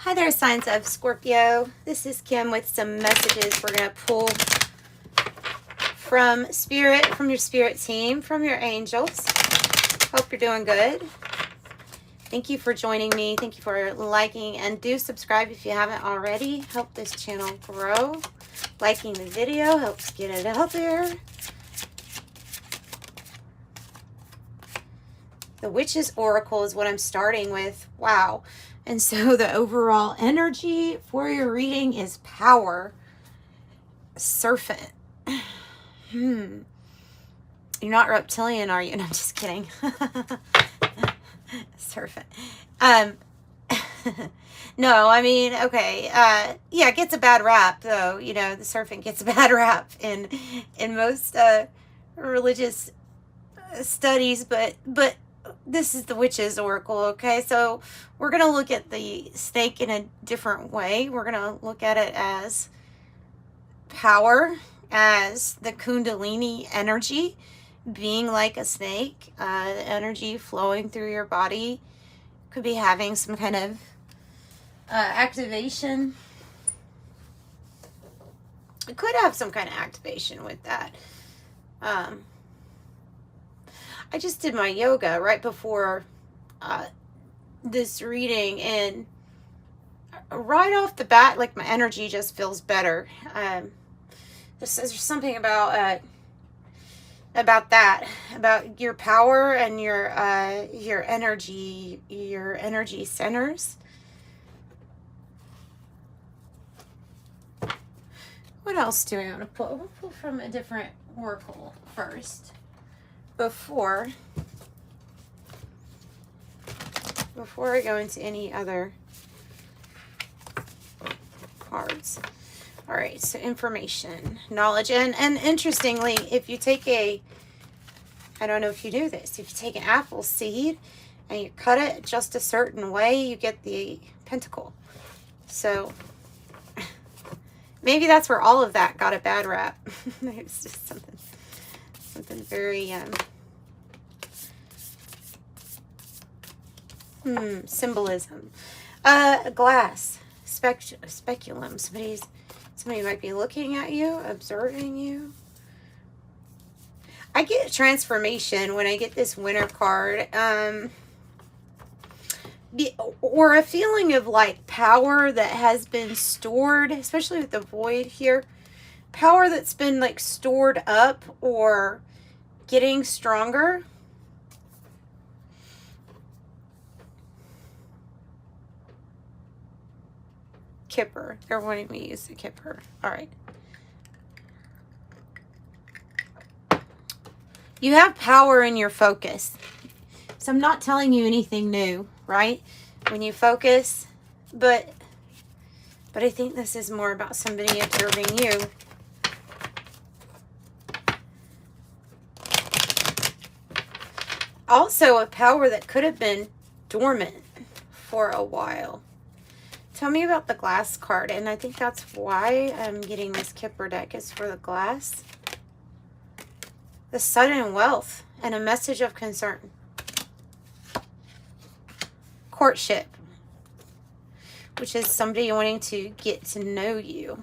Hi there, signs of Scorpio. This is Kim with some messages we're going to pull from Spirit, from your Spirit team, from your angels. Hope you're doing good. Thank you for joining me. Thank you for liking, and do subscribe if you haven't already. Help this channel grow. Liking the video helps get it out there. The Witch's Oracle is what I'm starting with. Wow. And so the overall energy for your reading is power. Serpent. You're not reptilian, are you? No, I'm just kidding. Serpent. No, I mean, okay. Yeah, it gets a bad rap, though. You know, the serpent gets a bad rap in most religious studies, but this is the Witch's Oracle, okay? So we're going to look at the snake in a different way. We're going to look at it as power, as the Kundalini energy, being like a snake, the energy flowing through your body. Could be having some kind of activation. It could have some kind of activation with that. I just did my yoga right before this reading, and right off the bat, like, my energy just feels better. There's something about that, about your power and your energy centers. What else do I want to pull? We'll pull from a different oracle first. Before I go into any other cards. All right, so information, knowledge, and interestingly, if you take I don't know if you do this, if you take an apple seed and you cut it just a certain way, you get the pentacle. So maybe that's where all of that got a bad rap. It's just something very symbolism. Glass, speculum. Somebody might be looking at you, observing you. I get transformation when I get this winter card, or a feeling of like power that has been stored, especially with the void here. Power that's been like stored up or getting stronger. Kipper. They're wanting me to use the Kipper. All right. You have power in your focus. So I'm not telling you anything new, right? When you focus, but I think this is more about somebody observing you. Also, a power that could have been dormant for a while. Tell me about the glass card, and I think that's why I'm getting this Kipper deck, is for the glass. The sudden wealth and a message of concern. Courtship, which is somebody wanting to get to know you.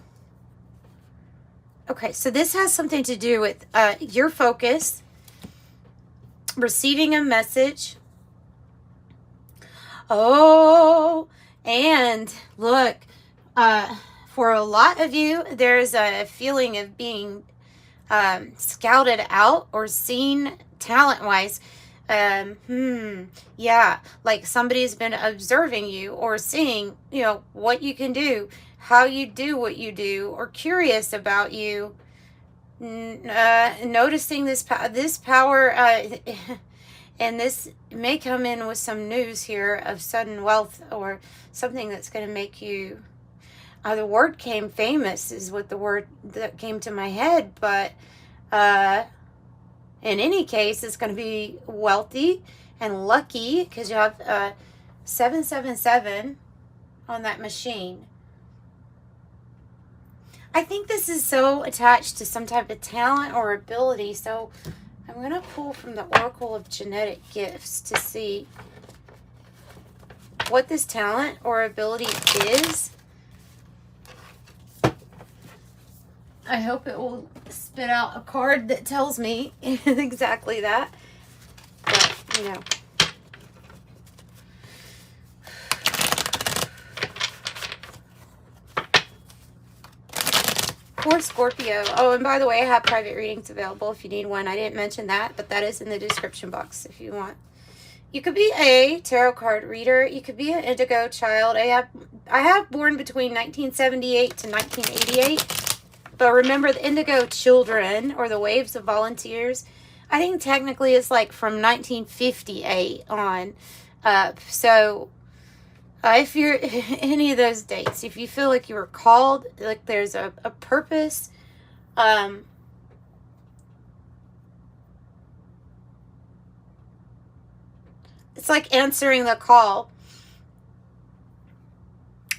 Okay, so this has something to do with your focus, receiving a message. Oh, and look, for a lot of you, there's a feeling of being scouted out or seen talent-wise. Yeah, like somebody's been observing you or seeing, you know, what you can do, how you do what you do, or curious about you. Noticing this power, and this may come in with some news here of sudden wealth or something that's going to make you, the word came famous is what the word that came to my head, but in any case, it's going to be wealthy and lucky, because you have 777 on that machine. I think this is so attached to some type of talent or ability. So I'm going to pull from the Oracle of Genetic Gifts to see what this talent or ability is. I hope it will spit out a card that tells me exactly that. But, you know. For Scorpio. Oh, and by the way, I have private readings available if you need one. I didn't mention that, but that is in the description box if you want. You could be a tarot card reader. You could be an indigo child. I have born between 1978 to 1988. But remember, the indigo children, or the waves of volunteers, I think technically it's like from 1958 on up. So if you're any of those dates, if you feel like you were called, like there's a purpose, it's like answering the call.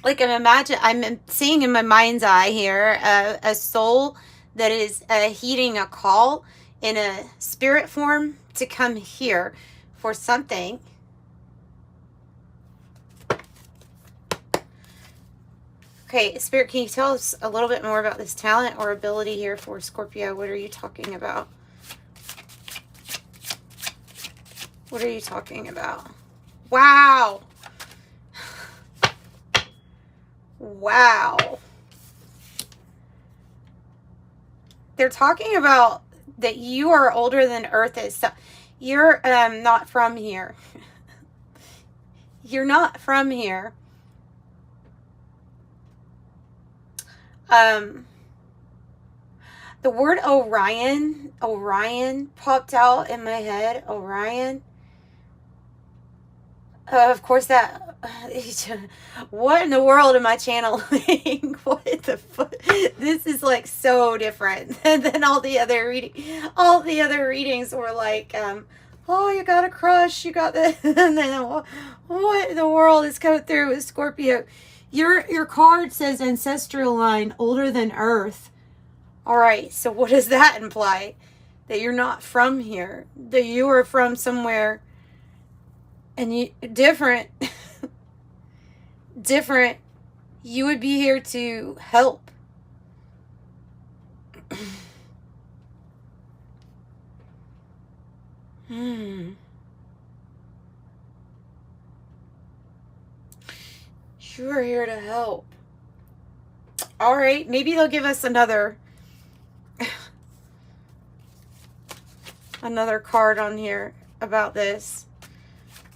Like I'm seeing in my mind's eye here a soul that is heeding a call in a spirit form to come here for something. Okay, Spirit, can you tell us a little bit more about this talent or ability here for Scorpio? What are you talking about? What are you talking about? Wow. Wow. They're talking about that you are older than Earth is. You're not from here. You're not from here. The word Orion popped out in my head. Orion. Of course, that. What in the world am I channeling? What the fuck? This is like so different than all the other all the other readings were like, oh, you got a crush, you got this, and then what in the world is coming through with Scorpio? Your card says ancestral line older than Earth. All right, so what does that imply? That you're not from here. That you are from somewhere and you different. Different. You would be here to help. You are here to help. All right, maybe they'll give us another card on here about this.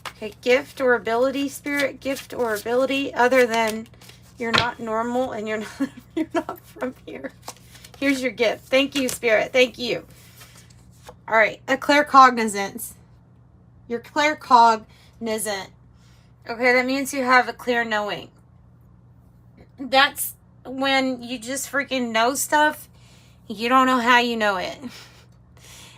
Okay, gift or ability, Spirit, gift or ability other than you're not normal and you're not from here. Here's your gift. Thank you, Spirit. Thank you. All right, a claircognizance. You're claircognizant. Okay, that means you have a clear knowing. That's when you just freaking know stuff. You don't know how you know it.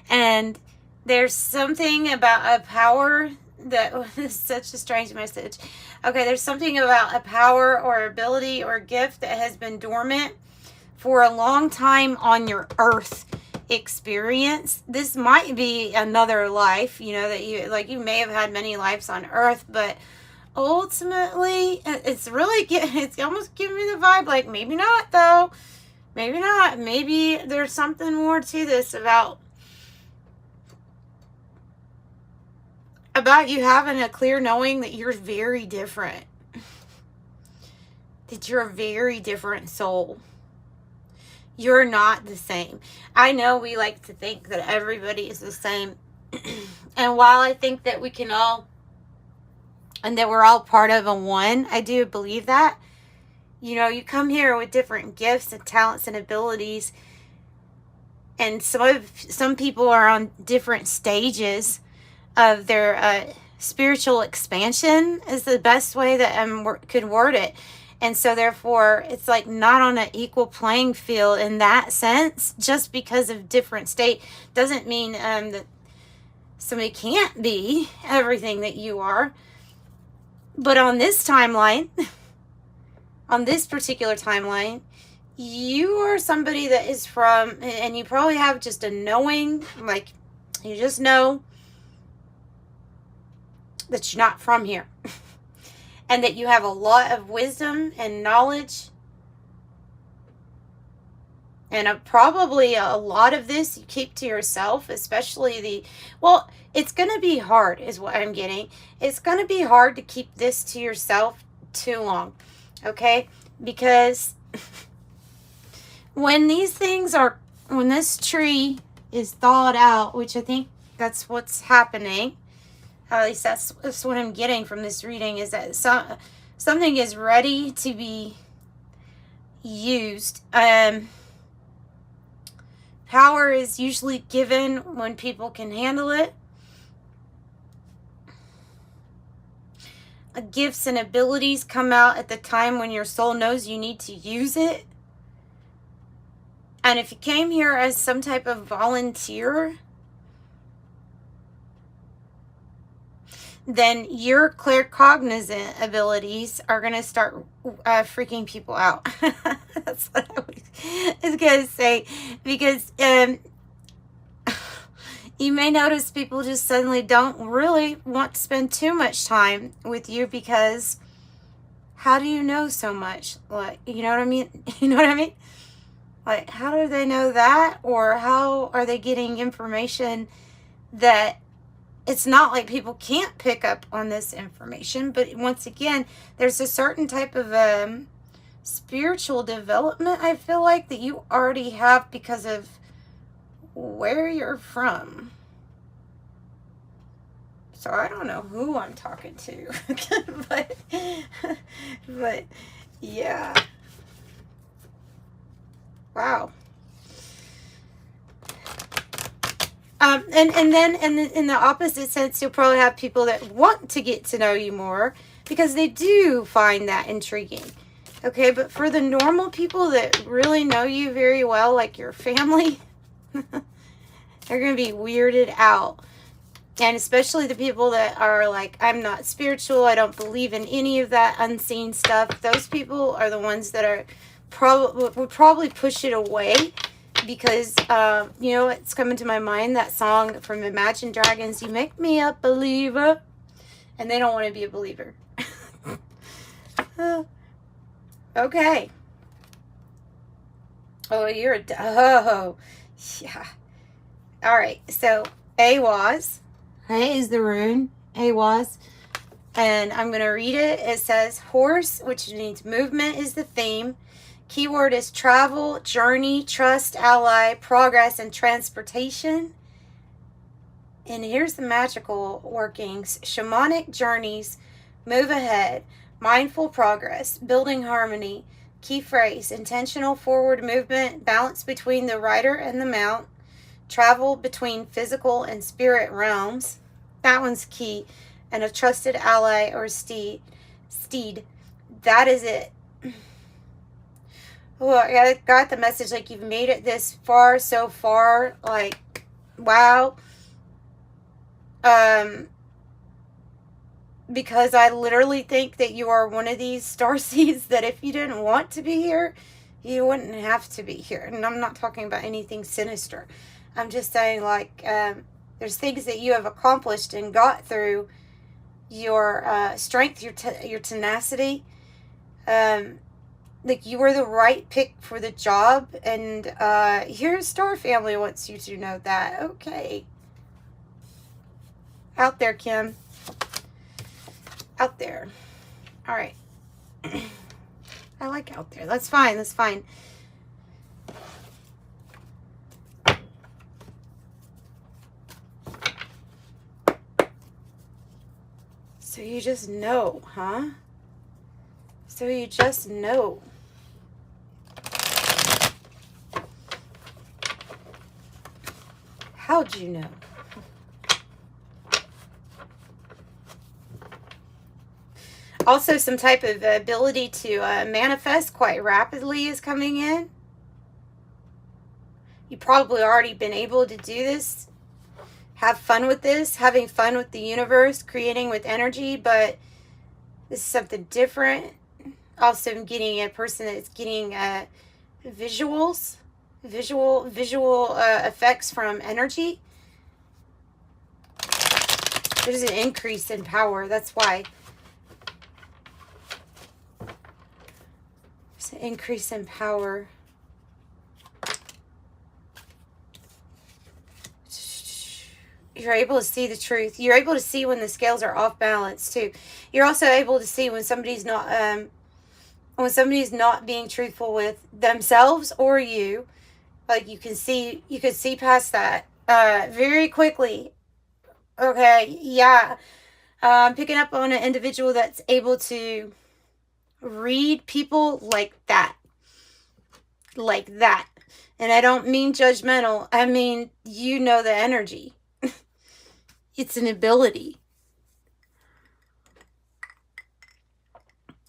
And there's something about a power that is such a strange message. Okay, there's something about a power or ability or gift that has been dormant for a long time on your Earth experience. This might be another life, you know, that you may have had many lives on Earth, but ultimately it's almost giving me the vibe like maybe not though. Maybe not. Maybe there's something more to this about you having a clear knowing that you're very different. That you're a very different soul. You're not the same. I know we like to think that everybody is the same. And while I think that we can all, and that we're all part of a one, I do believe that. You know, you come here with different gifts and talents and abilities. And some people are on different stages of their spiritual expansion is the best way that I could word it. And so therefore it's like not on an equal playing field in that sense. Just because of different state doesn't mean that somebody can't be everything that you are. But on this timeline, on this particular timeline, you are somebody that is from, and you probably have just a knowing, like you just know that you're not from here. and that you have a lot of wisdom and knowledge. And probably a lot of this you keep to yourself, especially well, it's going to be hard is what I'm getting. It's going to be hard to keep this to yourself too long, okay? Because when this tree is thawed out, which I think that's what's happening, at least that's what I'm getting from this reading, is that something is ready to be used. Power is usually given when people can handle it. Gifts and abilities come out at the time when your soul knows you need to use it. And if you came here as some type of volunteer, then your claircognizant abilities are going to start freaking people out. That's what I was going to say. Because you may notice people just suddenly don't really want to spend too much time with you, because how do you know so much? Like, you know what I mean? You know what I mean? Like, how do they know that? Or how are they getting information that it's not like people can't pick up on this information? But once again, there's a certain type of spiritual development, I feel like, that you already have because of where you're from. So I don't know who I'm talking to. but yeah. Wow. And then in the opposite sense, you'll probably have people that want to get to know you more because they do find that intriguing. Okay, but for the normal people that really know you very well, like your family, they're going to be weirded out. And especially the people that are like, I'm not spiritual, I don't believe in any of that unseen stuff. Those people are the ones that are would probably push it away. Because, you know what's coming to my mind? That song from Imagine Dragons, You Make Me a Believer. And they don't want to be a believer. Okay. Oh, oh, yeah. All right, so Awaz. Hey, is the rune. Awaz. And I'm going to read it. It says, horse, which means movement, is the theme. Keyword is travel, journey, trust, ally, progress, and transportation. And here's the magical workings. Shamanic journeys, move ahead, mindful progress, building harmony. Key phrase, intentional forward movement, balance between the rider and the mount, travel between physical and spirit realms. That one's key. And a trusted ally or steed. That is it. Oh, I got the message, like, you've made it this far, so far, like, wow. Because I literally think that you are one of these starseeds that if you didn't want to be here, you wouldn't have to be here. And I'm not talking about anything sinister. I'm just saying, like, there's things that you have accomplished and got through your strength, your tenacity. Like, you were the right pick for the job, and your star family wants you to know that. Okay. Out there, Kim. Out there. All right. I like out there. That's fine. That's fine. So you just know, huh? So you just know. How'd you know? Also, some type of ability to manifest quite rapidly is coming in. You've probably already been able to do this. Have fun with this. Having fun with the universe. Creating with energy. But this is something different. Also, I'm getting a person that's getting visuals. Visual effects from energy. There's an increase in power. That's why. It's an increase in power. You're able to see the truth. You're able to see when the scales are off balance too. You're also able to see when somebody's not being truthful with themselves or you. Like you could see past that very quickly. Okay, yeah. Picking up on an individual that's able to read people like that. Like that. And I don't mean judgmental. I mean, you know the energy. It's an ability.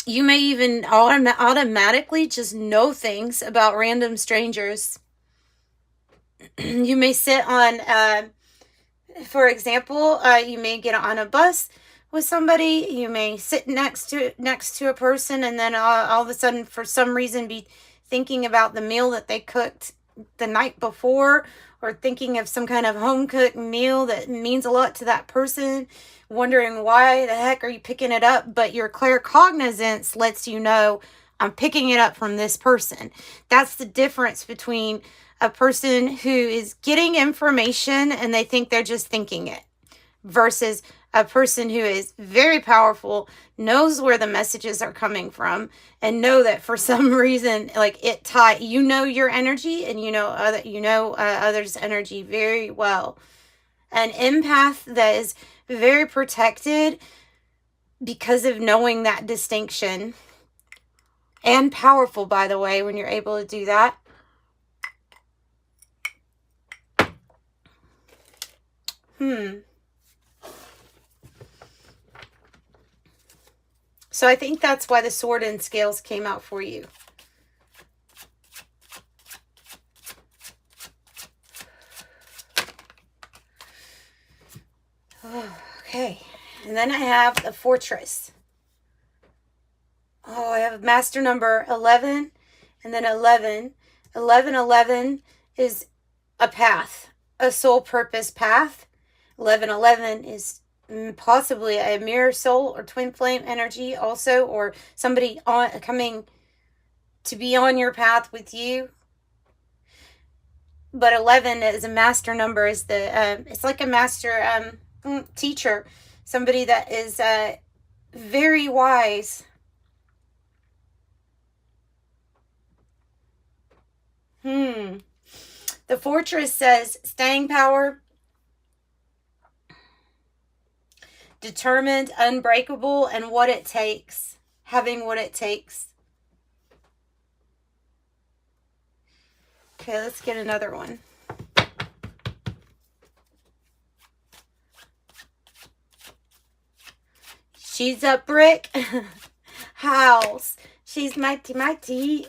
You may even automatically just know things about random strangers. You may sit on, for example, you may get on a bus with somebody. You may sit next to a person, and then all of a sudden, for some reason, be thinking about the meal that they cooked the night before, or thinking of some kind of home-cooked meal that means a lot to that person, wondering why the heck are you picking it up, but your claircognizance lets you know, I'm picking it up from this person. That's the difference between a person who is getting information and they think they're just thinking it, versus a person who is very powerful, knows where the messages are coming from, and know that for some reason, like you know your energy, and you know others' energy very well. An empath that is very protected because of knowing that distinction, and powerful, by the way, when you're able to do that. So I think that's why the sword and scales came out for you. Oh, okay. And then I have the fortress. Oh, I have master number 11 and then 11. 1111 is a path, a soul purpose path. 1111 is possibly a mirror soul or twin flame energy also, or somebody coming to be on your path with you. But 11 is a master number, is it's like a master teacher, somebody that is very wise. The fortress says staying power, determined, unbreakable, and what it takes. Having what it takes. Okay, let's get another one. She's a brick house. She's mighty.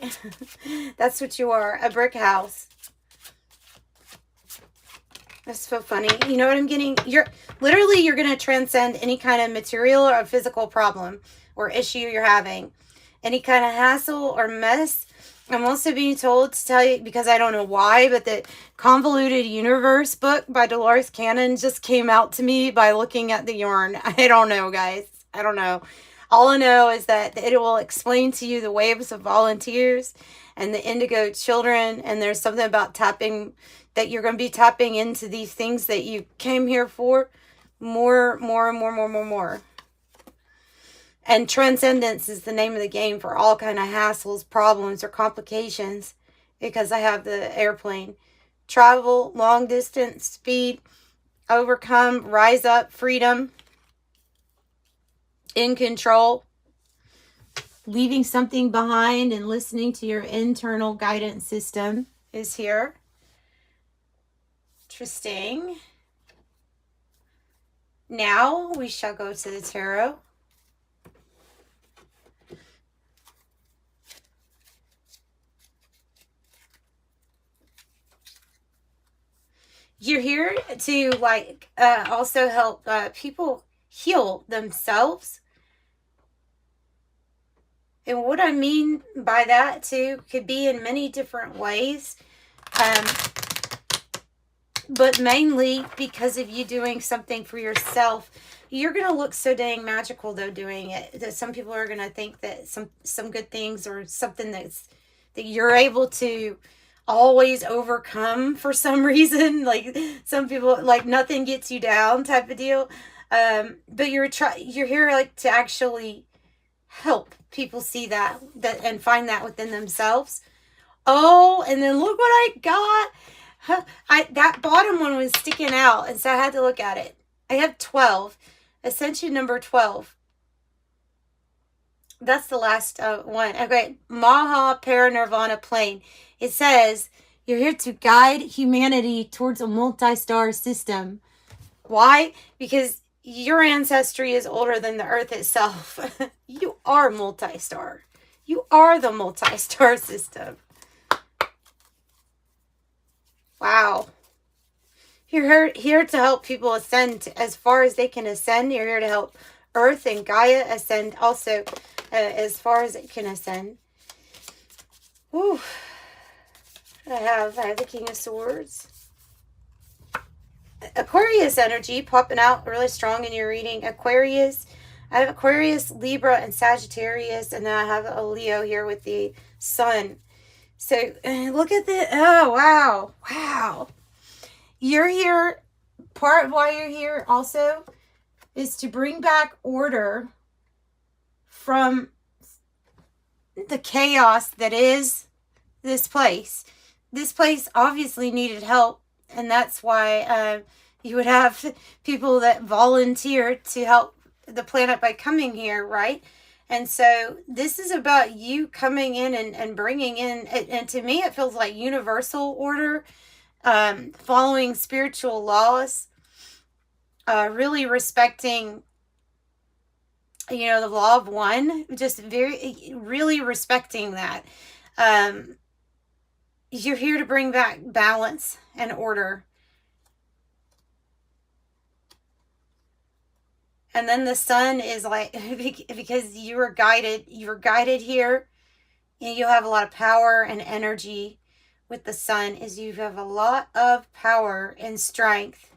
That's what you are, a brick house. That's so funny. You know what I'm getting? You're going to transcend any kind of material or physical problem or issue you're having. Any kind of hassle or mess. I'm also being told to tell you, because I don't know why, but the Convoluted Universe book by Dolores Cannon just came out to me by looking at the yarn. I don't know, guys. I don't know. All I know is that it will explain to you the waves of volunteers and the indigo children, and there's something about tapping, that you're going to be tapping into these things that you came here for, more. And transcendence is the name of the game for all kind of hassles, problems, or complications, because I have the airplane. Travel, long distance, speed, overcome, rise up, freedom, in control, leaving something behind and listening to your internal guidance system is here. Interesting. Now we shall go to the tarot. You're here to also help people heal themselves. And what I mean by that too could be in many different ways. but mainly because of you doing something for yourself. You're going to look so dang magical, though, doing it, that some people are going to think that some good things or something that you're able to always overcome for some reason. Like, some people, like, nothing gets you down type of deal. But you're here, like, to actually help people see that and find that within themselves. Oh, and then look what I got. That bottom one was sticking out, and so I had to look at it. I have 12. Ascension number 12. That's the last one. Okay. Maha Parinirvana Plane. It says, you're here to guide humanity towards a multi-star system. Why? Because your ancestry is older than the earth itself. You are multi-star. You are the multi-star system. Wow. You're here to help people ascend as far as they can ascend. You're here to help Earth and Gaia ascend also as far as it can ascend. Whew. I have the King of Swords. Aquarius energy popping out really strong in your reading. Aquarius. I have Aquarius, Libra, and Sagittarius. And then I have a Leo here with the Sun. So look at the, oh, wow. Wow. You're here, part of why you're here also is to bring back order from the chaos that is this place. This place obviously needed help, and that's why you would have people that volunteer to help the planet by coming here, right? And so this is about you coming in and bringing in, and to me it feels like universal order, following spiritual laws, really respecting, the law of one, just really respecting that. You're here to bring back balance and order. And then the Sun is like, because you were guided here, and you have a lot of power and energy with the Sun, is you have a lot of power and strength.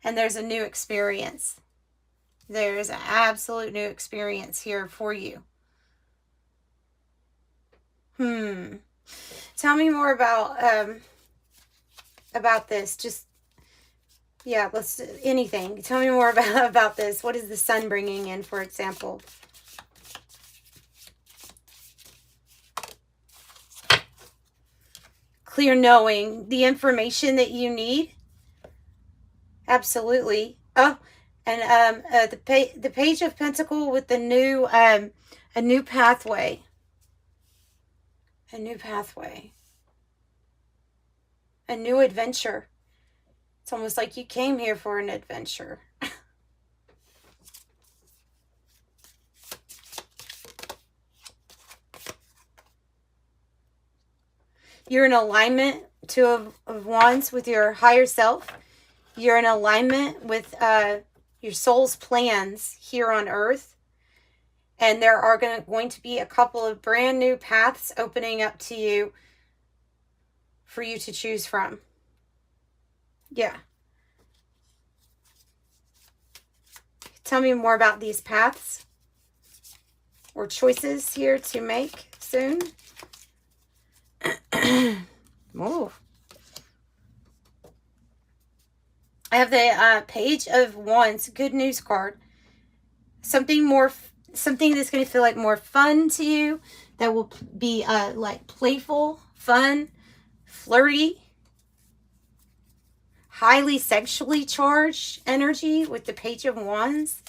And there's a new experience. There's an absolute new experience here for you. Tell me more about this. Just, yeah, anything. Tell me more about this. What is the Sun bringing in, for example? Clear knowing, the information that you need. Absolutely. Oh, and the Page of Pentacle with the new a new pathway. A new pathway. A new adventure. It's almost like you came here for an adventure. You're in alignment, Two of Wands, with your higher self. You're in alignment with your soul's plans here on Earth. And there are going to be a couple of brand new paths opening up to you for you to choose from. Yeah. Tell me more about these paths or choices here to make soon. Move. I have the Page of Wands, good news card. Something that's going to feel like more fun to you, that will be like playful, fun, flirty, highly sexually charged energy with the Page of Wands.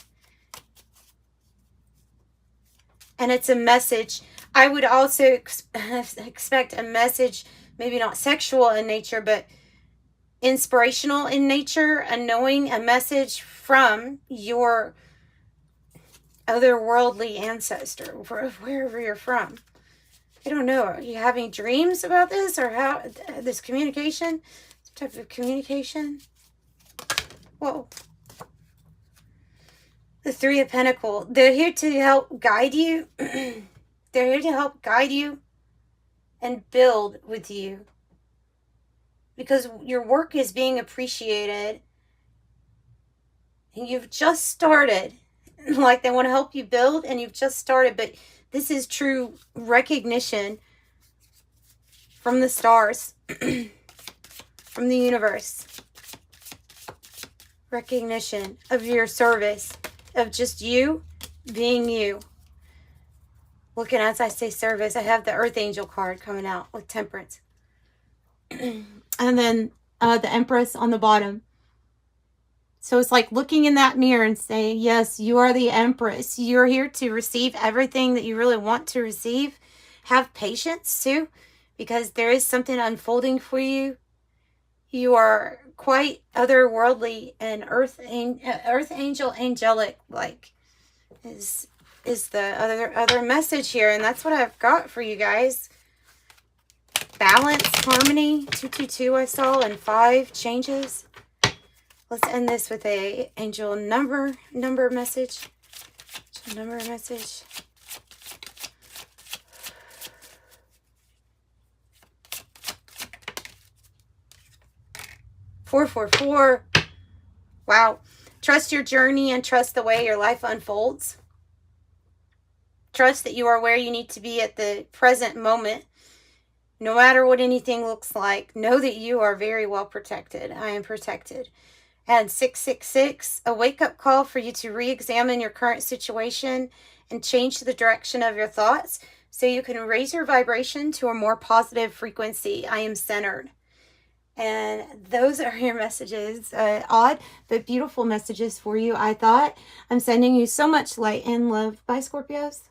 And it's a message. I would also expect a message, maybe not sexual in nature, but inspirational in nature, and knowing a message from your otherworldly ancestor, wherever you're from. I don't know. Are you having dreams about this, or how this communication? Some type of communication? Whoa. The Three of Pentacles. They're here to help guide you. They're here to help guide you and build with you, because your work is being appreciated and you've just started. Like, they want to help you build and you've just started, but this is true recognition from the stars, from the universe. Recognition of your service, of just you being you. Looking as I say service, I have the Earth Angel card coming out with Temperance. And then the Empress on the bottom. So it's like looking in that mirror and saying, yes, you are the Empress. You're here to receive everything that you really want to receive. Have patience too, because there is something unfolding for you. You are quite otherworldly, and Earth Angel angelic, like, is the other message here. And that's what I've got for you guys. Balance, harmony, 222 I saw, and 5 changes. Let's end this with a angel number message. Number message. "444. Wow. Trust your journey and trust the way your life unfolds. Trust that you are where you need to be at the present moment. No matter what anything looks like, know that you are very well protected. I am protected." And 666, a wake-up call for you to re-examine your current situation and change the direction of your thoughts so you can raise your vibration to a more positive frequency. I am centered. And those are your messages. Odd but beautiful messages for you, I thought. I'm sending you so much light and love. Bye, Scorpios.